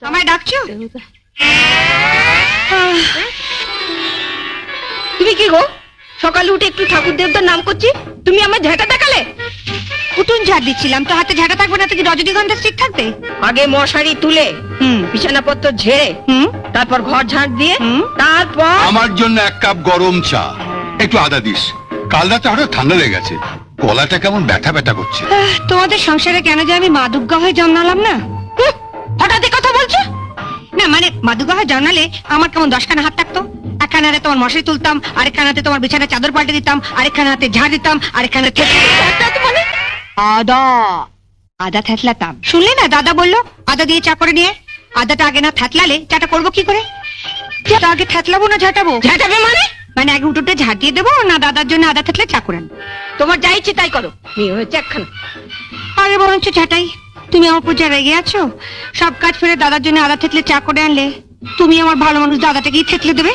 আমায় ডাকছো? তুমি কি গো, সকালে উঠে একটু ঠাকুর দেবতার নাম করছি, তুমি আমার ঝাঁটা দেখালে? উঠুন ঝাড় দিচ্ছিলাম, তো হাতে ঝাঁটা থাকবে না তো কি রজনীগন্ধা স্টিক থাকবে? আগে মশারি তুলে বিছানাপত্র ঝেড়ে তারপর ঘর ঝাঁট দিয়ে তারপর আমার জন্য এক কাপ গরম চা, একটু আদা দিস। কাল রাতে হঠাৎ ঠান্ডা লেগে গেছে, গলাটা কেমন ব্যথা ব্যথা করছে। তোমাদের সংসারে কেন যে আমি মা দুর্গা হয়ে জন্মালাম না? হঠাৎ কথা বলছো না, মানে মা দুর্গা হয়ে জন্মালে আমার কেমন 10খানা হাত থাকতো। একখানা হাতে তোমার মশারি তুলতাম, আরেকখানা হাতে তোমার বিছানা চাদর পাল্টে দিতাম, আরেকখানা হাতে ঝাড় দিতাম, আরেকখানা মানে আদা আদা থেতলাতাম। শুনলে না, দাদা বললো আদা দিয়ে চা করে নিয়ে। আদাটা আগে না থেতলালে চাটা করবো কি করে? আগে থেতলাবো না ঝাঁটাবো? ঝাঁটাবে মানে মানে আগে উঠোটা ঝাঁট দিয়ে দেবো না দাদার জন্য আদা থেতলে চা করে আনবো? তোমার যা ইচ্ছে তাই করো, মেয়ে হয়েছে একখানা। আগে বরঞ্চ ঝাঁটাই। তুমি আমার উপর যা রেগে আছো, সব কাজ ফেলে দাদার জন্য আদা থেতলে চা করে আনলে তুমি আমার ভালো মানুষ দাদাটাকেই থেতলে দেবে।